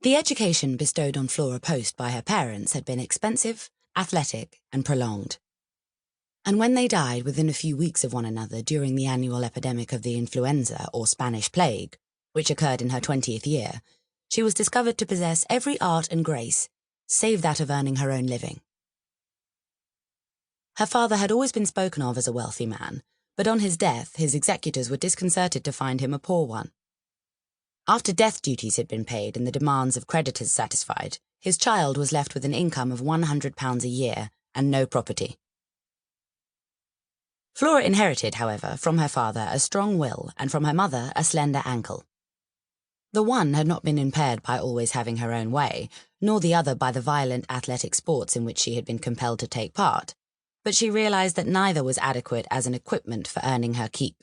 The education bestowed on Flora Poste by her parents had been expensive, athletic, and prolonged. And when they died within a few weeks of one another during the annual epidemic of the influenza or Spanish plague, which occurred in her 20th year, she was discovered to possess every art and grace, save that of earning her own living. Her father had always been spoken of as a wealthy man, but on his death his executors were disconcerted to find him a poor one. After death duties had been paid and the demands of creditors satisfied, his child was left with an income of £100 a year and no property. Flora inherited, however, from her father a strong will and from her mother a slender ankle. The one had not been impaired by always having her own way, nor the other by the violent athletic sports in which she had been compelled to take part, but she realized that neither was adequate as an equipment for earning her keep.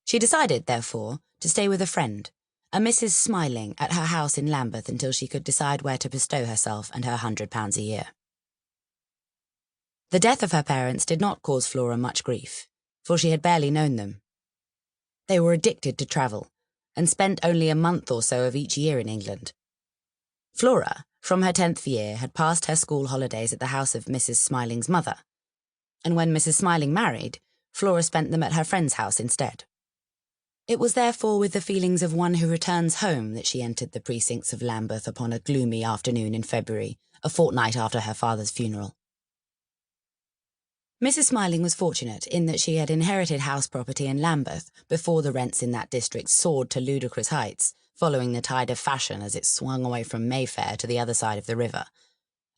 She decided, therefore, to stay with a friend, a Mrs. Smiling, at her house in Lambeth until she could decide where to bestow herself and her £100 a year. The death of her parents did not cause Flora much grief, for she had barely known them. They were addicted to travel, and spent only a month or so of each year in England. Flora, from her 10th year, had passed her school holidays at the house of Mrs. Smiling's mother, and when Mrs. Smiling married, Flora spent them at her friend's house instead. It was therefore with the feelings of one who returns home that she entered the precincts of Lambeth upon a gloomy afternoon in February, a fortnight after her father's funeral. Mrs. Smiling was fortunate in that she had inherited house property in Lambeth before the rents in that district soared to ludicrous heights, following the tide of fashion as it swung away from Mayfair to the other side of the river,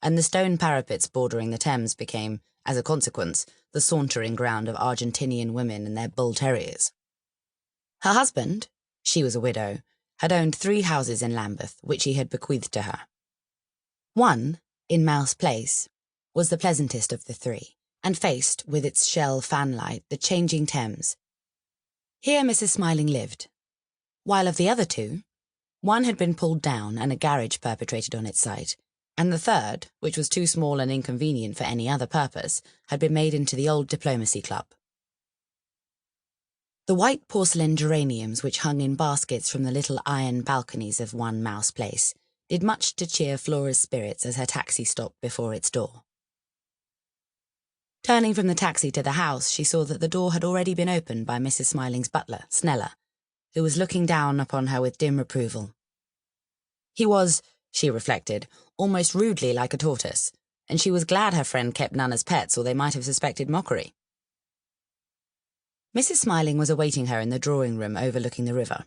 and the stone parapets bordering the Thames became, as a consequence, the sauntering ground of Argentinian women and their bull terriers. Her husband, she was a widow, had owned 3 houses in Lambeth, which he had bequeathed to her. One, in Mouse Place, was the pleasantest of the 3, and faced, with its shell fanlight, the changing Thames. Here Mrs. Smiling lived, while of the other 2, one had been pulled down and a garage perpetrated on its site, and the third, which was too small and inconvenient for any other purpose, had been made into the old Diplomacy Club. The white porcelain geraniums which hung in baskets from the little iron balconies of one Mouse Place did much to cheer Flora's spirits as her taxi stopped before its door. Turning from the taxi to the house, she saw that the door had already been opened by Mrs. Smiling's butler, Snella, who was looking down upon her with dim approval. He was, she reflected, almost rudely like a tortoise, and she was glad her friend kept none as pets or they might have suspected mockery. Mrs. Smiling was awaiting her in the drawing-room overlooking the river.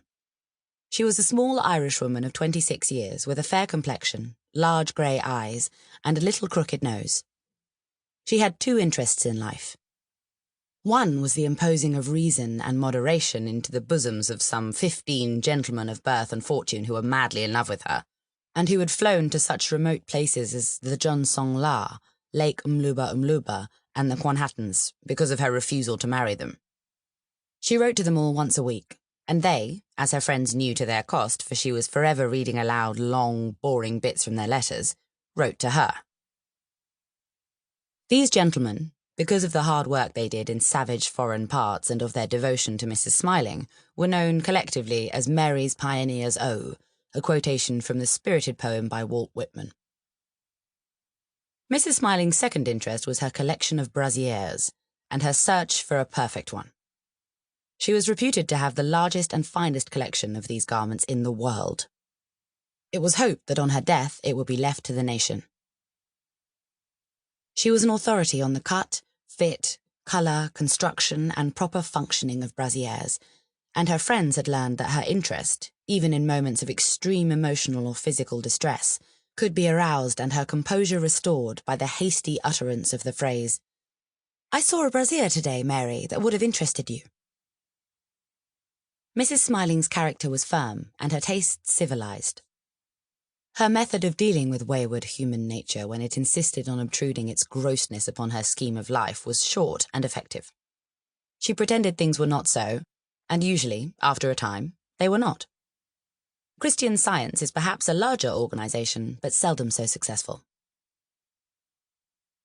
She was a small Irishwoman of 26 years, with a fair complexion, large grey eyes, and a little crooked nose. She had 2 interests in life. One was the imposing of reason and moderation into the bosoms of some 15 gentlemen of birth and fortune who were madly in love with her, and who had flown to such remote places as the Jonsong La, Lake Umluba, and the Quanhattans because of her refusal to marry them. She wrote to them all once a week, and they, as her friends knew to their cost, for she was forever reading aloud long, boring bits from their letters, wrote to her. These gentlemen, because of the hard work they did in savage foreign parts and of their devotion to Mrs. Smiling, were known collectively as Mary's Pioneers O, a quotation from the spirited poem by Walt Whitman. Mrs. Smiling's second interest was her collection of brassieres, and her search for a perfect one. She was reputed to have the largest and finest collection of these garments in the world. It was hoped that on her death it would be left to the nation. She was an authority on the cut, fit, colour, construction, and proper functioning of brassieres, and her friends had learned that her interest, even in moments of extreme emotional or physical distress, could be aroused and her composure restored by the hasty utterance of the phrase, "I saw a brassiere today, Mary, that would have interested you." Mrs. Smiling's character was firm and her tastes civilized. Her method of dealing with wayward human nature when it insisted on obtruding its grossness upon her scheme of life was short and effective. She pretended things were not so, and usually, after a time, they were not. Christian Science is perhaps a larger organization, but seldom so successful.